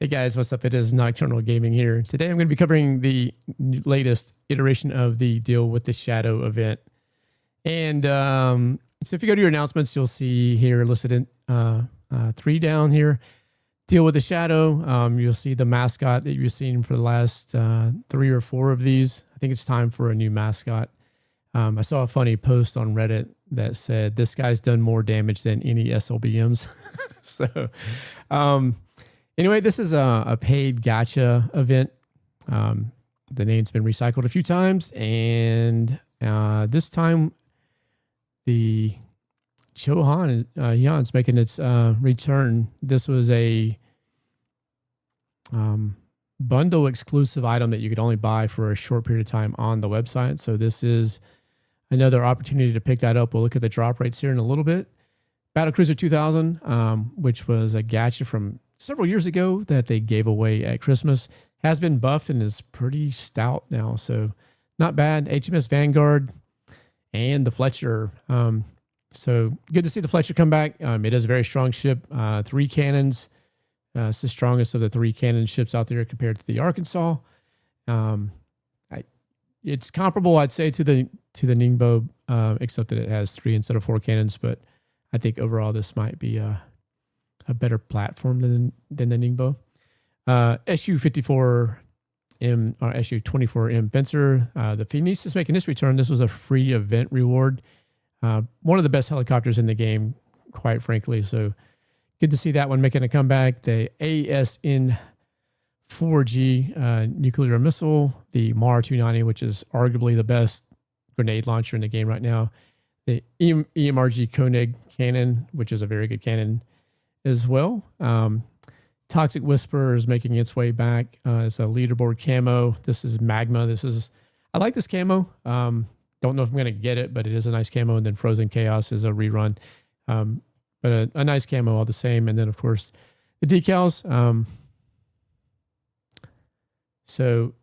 Hey guys, what's up? It is Nocturnal Gaming here. Today I'm going to be covering the latest iteration of the Deal with the Shadow event. And so if you go to your announcements, you'll see here listed in 3 down here, Deal with the Shadow. You'll see the mascot that you've seen for the last 3 or 4 of these. I think it's time for a new mascot. I saw a funny post on Reddit that said, this guy's done more damage than any SLBMs. So, anyway, this is a paid gacha event. The name's been recycled a few times, and this time the Chohan Yan's making its return. This was a bundle exclusive item that you could only buy for a short period of time on the website. So this is another opportunity to pick that up. We'll look at the drop rates here in a little bit. Battlecruiser 2000, which was a gacha from several years ago that they gave away at Christmas, has been buffed and is pretty stout now. So not bad. HMS Vanguard and the Fletcher. So good to see the Fletcher come back. It is a very strong ship. 3 cannons. It's the strongest of the 3 cannon ships out there compared to the Arkansas. It's comparable, I'd say, to the Ningbo, except that it has 3 instead of 4 cannons. But I think overall this might be a better platform than the Ningbo. SU-54M or SU-24M Fencer. The Phoenix is making this return. This was a free event reward. One of the best helicopters in the game, quite frankly. So good to see that one making a comeback. The ASN-4G nuclear missile. The MAR-290, which is arguably the best grenade launcher in the game right now. The EMRG Koenig cannon, which is a very good cannon as well. Toxic Whisper is making its way back. It's a leaderboard camo. This is Magma. I like this camo. Don't know if I'm going to get it, but it is a nice camo. And then Frozen Chaos is a rerun. But a nice camo all the same. And then, of course, the decals. So,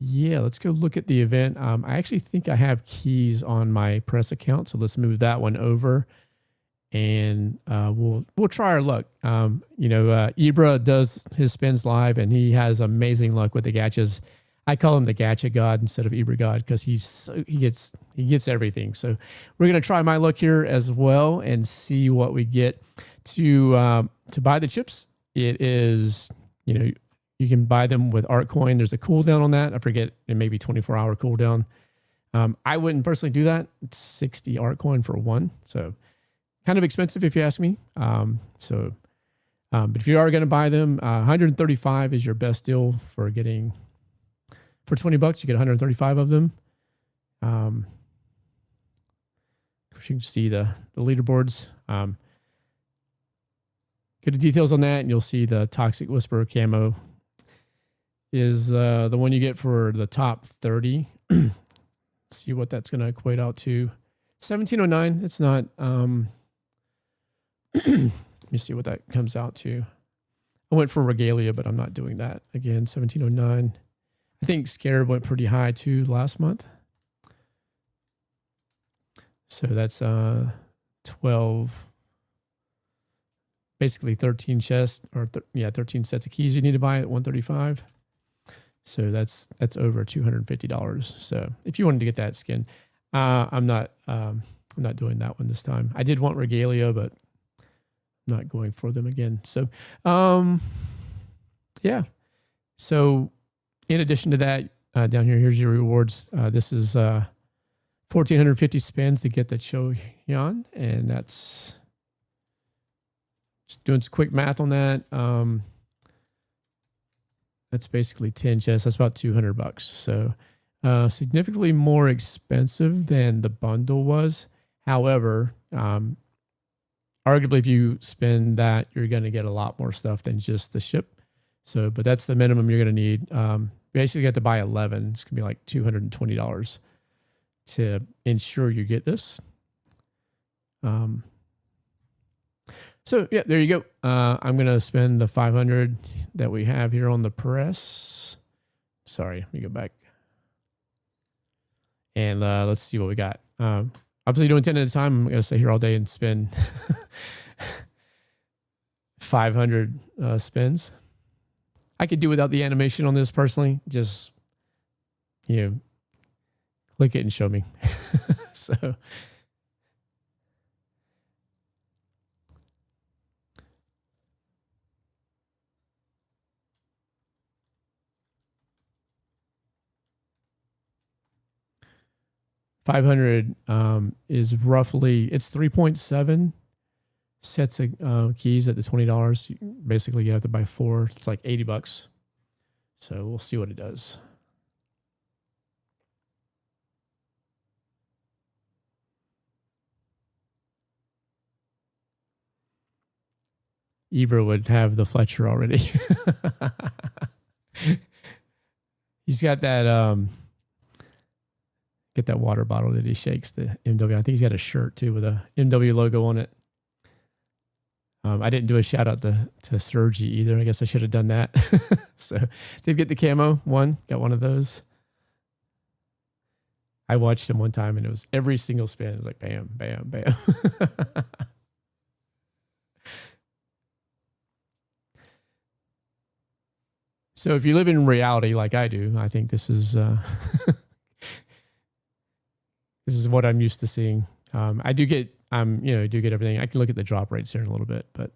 yeah, let's go look at the event. I actually think I have keys on my press account. So let's move that one over. And we'll try our luck. Ibra does his spins live, and he has amazing luck with the gachas. I call him the gacha god instead of Ibra god because he gets everything. So we're gonna try my luck here as well and see what we get. To buy the chips, it is you can buy them with ArtCoin. There's a cooldown on that. I forget, it may be 24-hour cooldown. I wouldn't personally do that. It's 60 ArtCoin for one, so kind of expensive if you ask me. But if you are going to buy them, 135 is your best deal for getting. For $20, you get 135 of them. Of course, you can see the leaderboards. Get the details on that, and you'll see the Toxic Whisper camo is the one you get for the top 30. Let's see what that's going to equate out to. 1709. It's not. Let me see what that comes out to. I went for Regalia, but I'm not doing that. Again, 1709. I think Scarab went pretty high too last month. So that's 12, basically 13 chests, or 13 sets of keys you need to buy at 135. So that's over $250. So if you wanted to get that skin, I'm not doing that one this time. I did want Regalia, but I'm not going for them again. So, yeah. So in addition to that, down here, here's your rewards. This is 1,450 spins to get the Choyan, and that's just doing some quick math on that. That's basically 10 chests. That's about $200. So significantly more expensive than the bundle was. However, arguably, if you spend that, you're going to get a lot more stuff than just the ship. So, but that's the minimum you're going to need. Basically, you have to buy 11. It's going to be like $220 to ensure you get this. So, yeah, there you go. I'm going to spend the 500 that we have here on the press. Sorry, let me go back. And let's see what we got. Obviously, doing 10 at a time. I'm going to stay here all day and spend 500 spins. I could do without the animation on this personally. Just, you know, click it and show me. So. $500 is roughly, it's 3.7 sets of keys at the $20. Basically, you have to buy 4. It's like $80. So we'll see what it does. Ibra would have the Fletcher already. He's got that get that water bottle that he shakes, the MW. I think he's got a shirt too with a MW logo on it. I didn't do a shout out to Sergi either. I guess I should have done that. So did get the camo one, got one of those. I watched him one time and it was every single spin. It was like bam, bam, bam. So if you live in reality like I do, I think this is this is what I'm used to seeing. I do get do get everything. I can look at the drop rates here in a little bit, but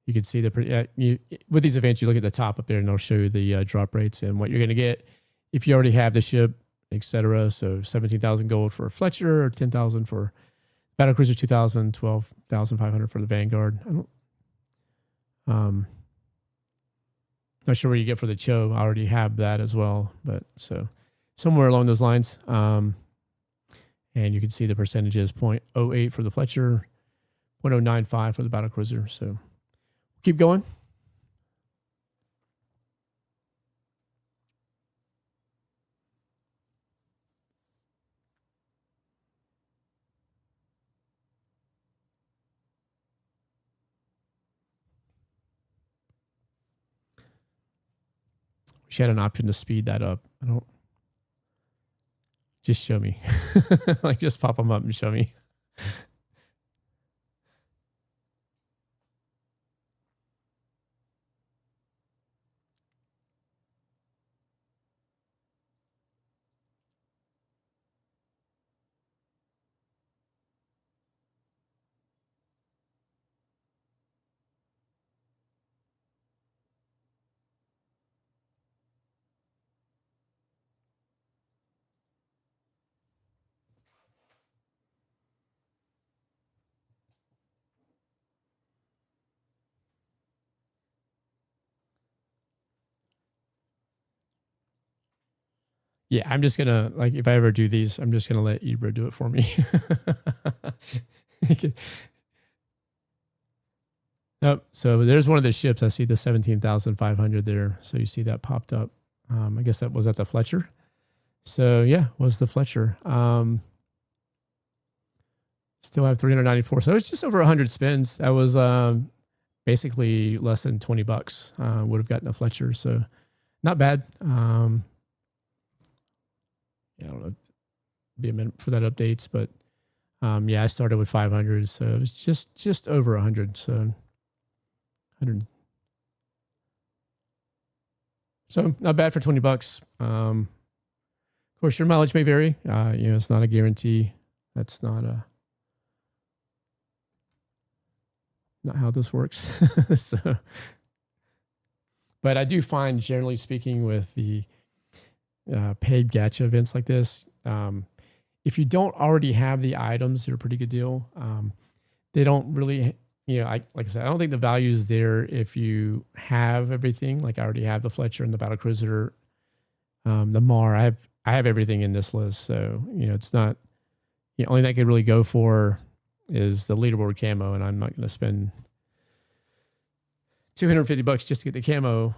you can see with these events, you look at the top up there and they'll show you the drop rates and what you're going to get if you already have the ship, etc. So 17,000 gold for a Fletcher, or 10,000 for Battlecruiser, 2,000, 12,500 for the Vanguard. Not sure what you get for the Cho. I already have that as well, but so somewhere along those lines. And you can see the percentages: 0.08 for the Fletcher, 0.095 for the Battlecruiser. So keep going. She had an option to speed that up. I don't. Just show me. Like, just pop them up and show me. Yeah, I'm just gonna, like, if I ever do these, I'm just gonna let Ibra do it for me. Nope. So there's one of the ships. I see the 17,500 there. So you see that popped up. I guess that was at the Fletcher. So yeah, was the Fletcher. Still have 394. So it's just over 100 spins. That was basically less than $20. Would have gotten a Fletcher. So not bad. I don't know, be a minute for that updates, but yeah, I started with 500, so it was just over 100. So 100. So not bad for $20. Of course, your mileage may vary. It's not a guarantee. That's not how this works. So, but I do find, generally speaking, with the paid gacha events like this, if you don't already have the items, they're a pretty good deal. They don't really, like I said, I don't think the value is there if you have everything. Like, I already have the Fletcher and the Battlecruiser, the Mar. I have everything in this list, so it's not. The only thing I could really go for is the leaderboard camo, and I'm not going to spend $250 just to get the camo.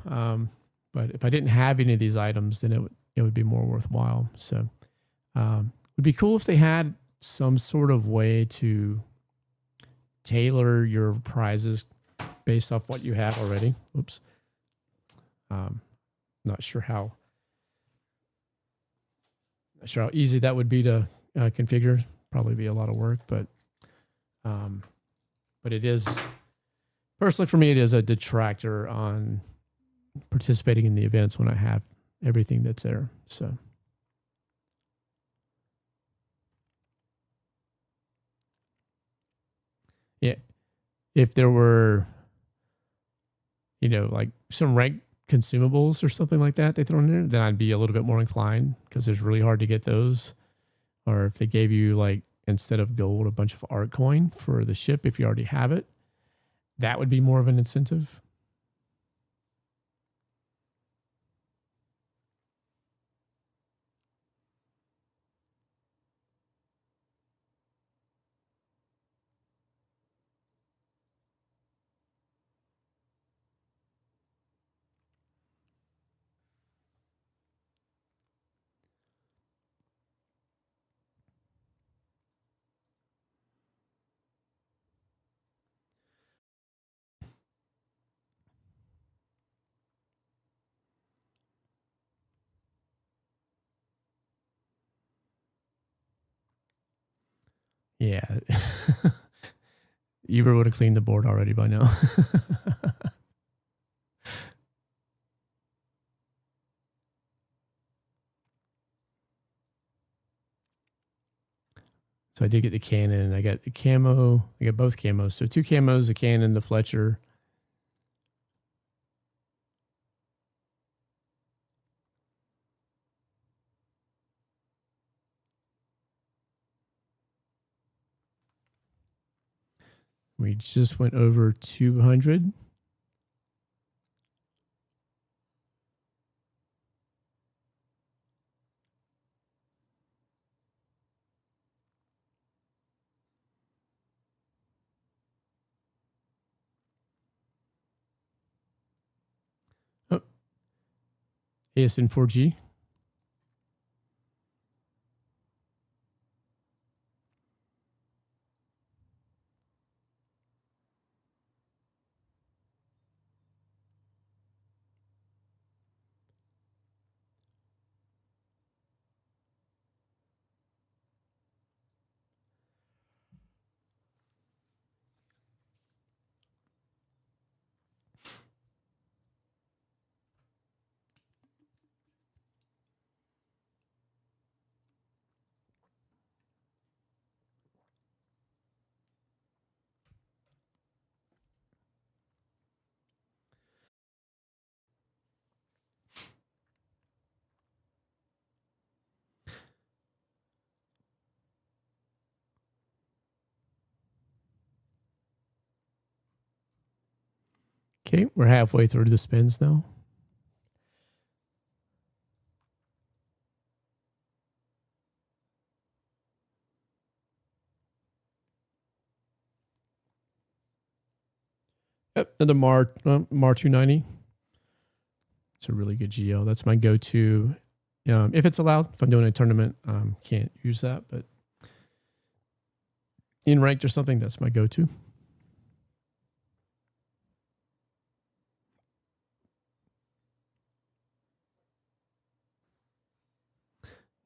But if I didn't have any of these items, then it would be more worthwhile. So it would be cool if they had some sort of way to tailor your prizes based off what you have already. Oops. Not sure how easy that would be to configure. Probably be a lot of work, but but it is personally for me, it is a detractor on participating in the events when I have everything that's there. So yeah, if there were, like some rank consumables or something like that they throw in there, then I'd be a little bit more inclined because it's really hard to get those. Or if they gave you like instead of gold, a bunch of art coin for the ship if you already have it, that would be more of an incentive. Yeah. You would have cleaned the board already by now. So I did get the cannon. I got the camo. I got both camos. So 2 camos, the cannon, the Fletcher. We just went over 200. Oh, ASN 4G. Okay, we're halfway through the spins now. Yep, another Mar 290. It's a really good GL. That's my go-to. If it's allowed, if I'm doing a tournament, can't use that, but in ranked or something, that's my go-to.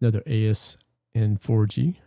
Another AS and 4G.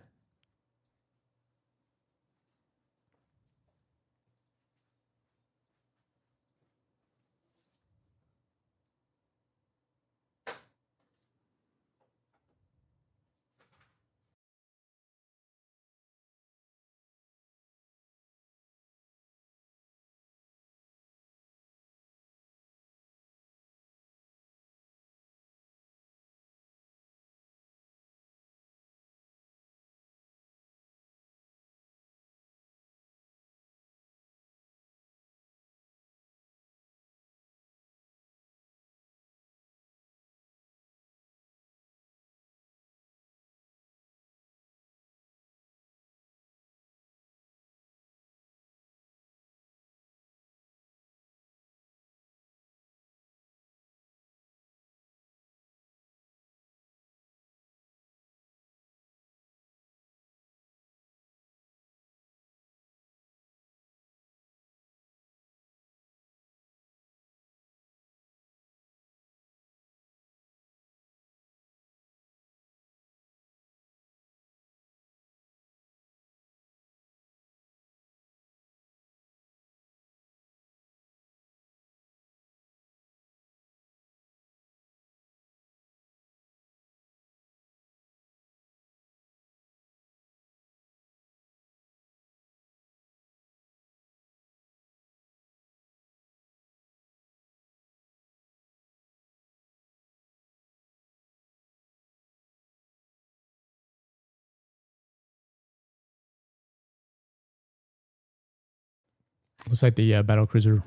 Looks like the Battlecruiser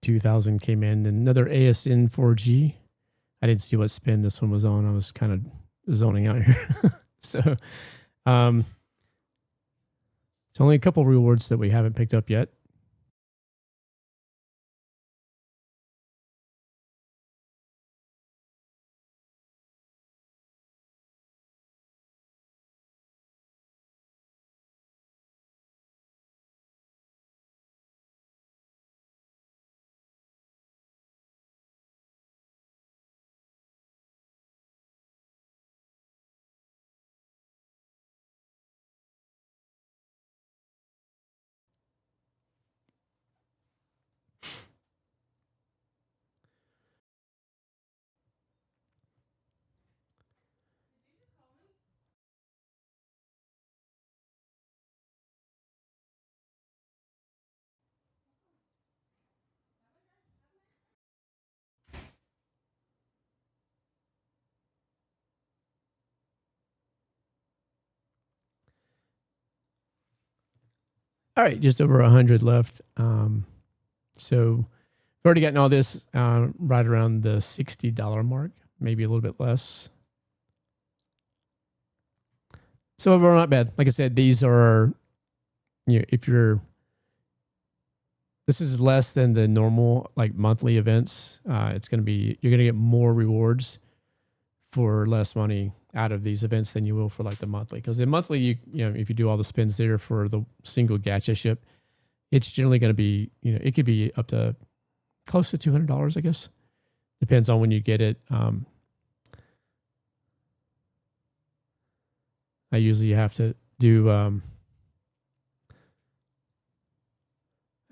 2000 came in. And another ASN 4G. I didn't see what spin this one was on. I was kind of zoning out here. So it's only a couple rewards that we haven't picked up yet. All right, just over 100 left. So we've already gotten all this right around the $60 mark, maybe a little bit less. So overall, not bad. Like I said, these are, if this is less than the normal like monthly events. It's going to be, you're going to get more rewards for less money out of these events than you will for like the monthly. Because the monthly, you know, if you do all the spins there for the single gacha ship, it's generally going to be, it could be up to close to $200, I guess. Depends on when you get it. I usually have to do,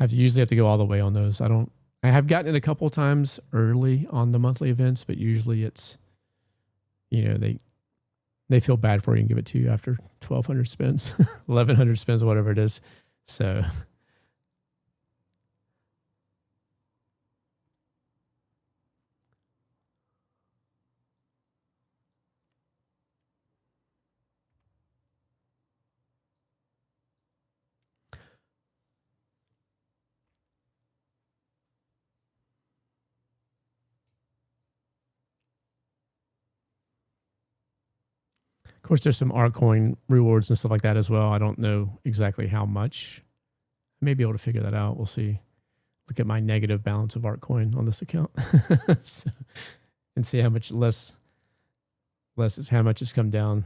usually have to go all the way on those. I have gotten it a couple of times early on the monthly events, but usually it's, they feel bad for you and give it to you after 1,200 spins, 1,100 spins, whatever it is. So of course, there's some art coin rewards and stuff like that as well. I don't know exactly how much. I may be able to figure that out. We'll see. Look at my negative balance of art coin on this account so, and see how much less is how much it's come down.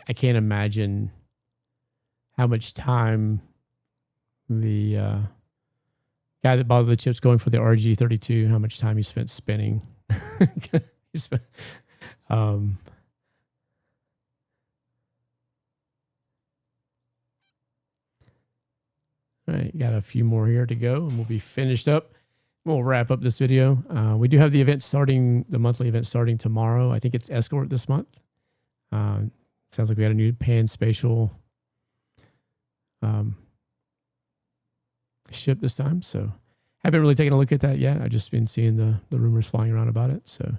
I can't imagine how much time the guy that bought the chips going for the RG32, how much time he spent spinning. He spent, all right, got a few more here to go and we'll be finished up. We'll wrap up this video. We do have the event starting, the monthly event starting tomorrow. I think it's Escort this month. Sounds like we got a new pan spatial ship this time. So haven't really taken a look at that yet. I've just been seeing the rumors flying around about it. So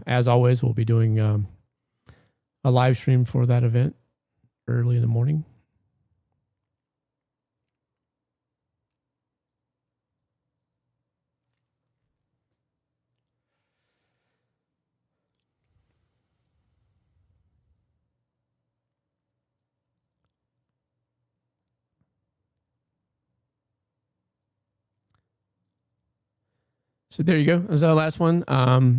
as always, we'll be doing a live stream for that event early in the morning. So there you go. That's our last one.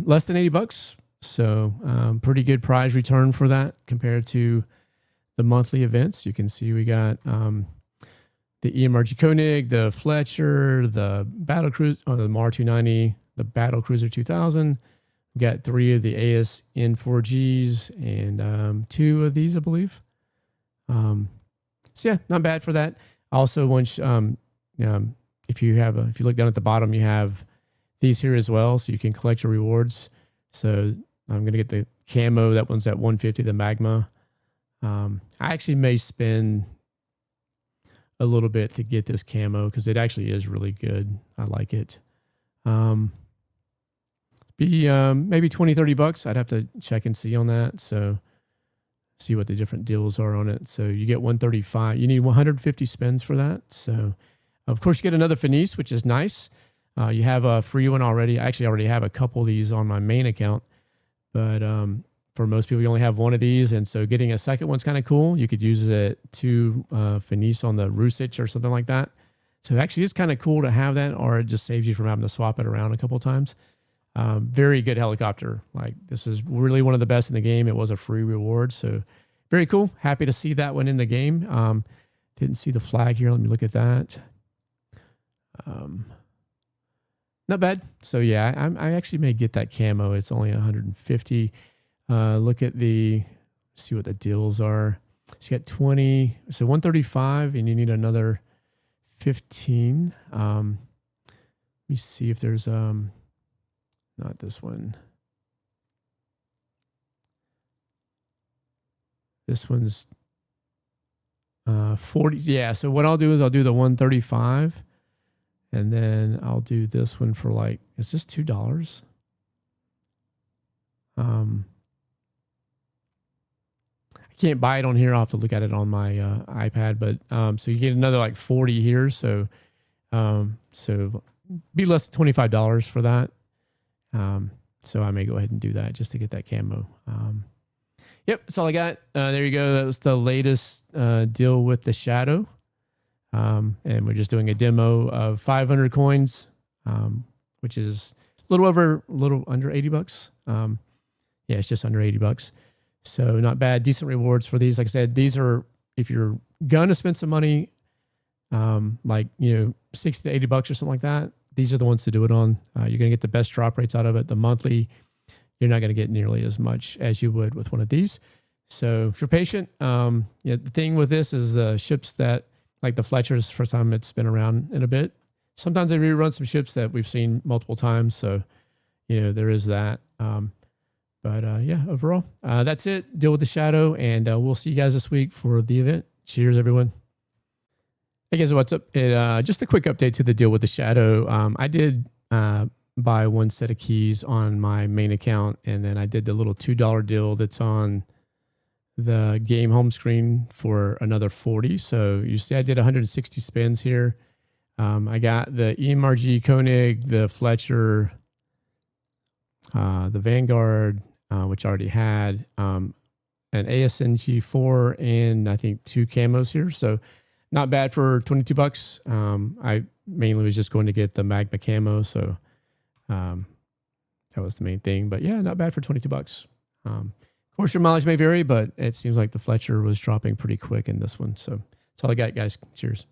Less than $80. So pretty good prize return for that compared to the monthly events. You can see we got the EMRG Koenig, the Fletcher, the Battlecruiser, the MAR-290, the Battlecruiser 2000. We got 3 of the ASN-4Gs and 2 of these, I believe. So yeah, not bad for that. Also, once if you look down at the bottom, you have these here as well, so you can collect your rewards. So I'm gonna get the camo. That one's at 150, the magma. I actually may spend a little bit to get this camo because it actually is really good. I like it. Maybe 20, $30. I'd have to check and see on that. So see what the different deals are on it. So you get 135. You need 150 spins for that. So of course you get another Finis, which is nice. You have a free one already. I actually already have a couple of these on my main account, but for most people, you only have one of these. And so getting a second one's kind of cool. You could use it to Finis on the Rusich or something like that. So actually it's kind of cool to have that, or it just saves you from having to swap it around a couple of times. Very good helicopter. Like, this is really one of the best in the game. It was a free reward. So very cool. Happy to see that one in the game. Didn't see the flag here. Let me look at that. Not bad. So yeah, I actually may get that camo. It's only 150. Look at see what the deals are. So you got 20, so 135, and you need another 15. Let me see if there's, not this one. This one's 40. Yeah, so what I'll do is I'll do the 135, and then I'll do this one for like, is this $2? I can't buy it on here. I'll have to look at it on my iPad, but so you get another like 40 here. So be less than $25 for that. So I may go ahead and do that just to get that camo. Yep, that's all I got. There you go. That was the latest deal with the Shadow. And we're just doing a demo of 500 coins, which is a little under $80. Yeah, it's just under $80. So not bad. Decent rewards for these. Like I said, these are, if you're going to spend some money, like, $60 to $80 or something like that, these are the ones to do it on. You're going to get the best drop rates out of it. The monthly, you're not going to get nearly as much as you would with one of these. So if you're patient, the thing with this is the ships that, like the Fletcher's, first time it's been around in a bit. Sometimes they rerun some ships that we've seen multiple times. So, there is that. Yeah, overall, that's it. Deal with the Shadow, and we'll see you guys this week for the event. Cheers, everyone. Hey guys, what's up? Just a quick update to the deal with the Shadow. I did buy one set of keys on my main account, and then I did the little $2 deal that's on the game home screen for another 40. So you see I did 160 spins here. I got the EMRG Koenig, the Fletcher, the Vanguard, which I already had, an ASNG4, and I think 2 camos here. So not bad for $22. I mainly was just going to get the Magma camo. So that was the main thing. But yeah, not bad for $22. Of course, your mileage may vary, but it seems like the Fletcher was dropping pretty quick in this one. So that's all I got, guys. Cheers.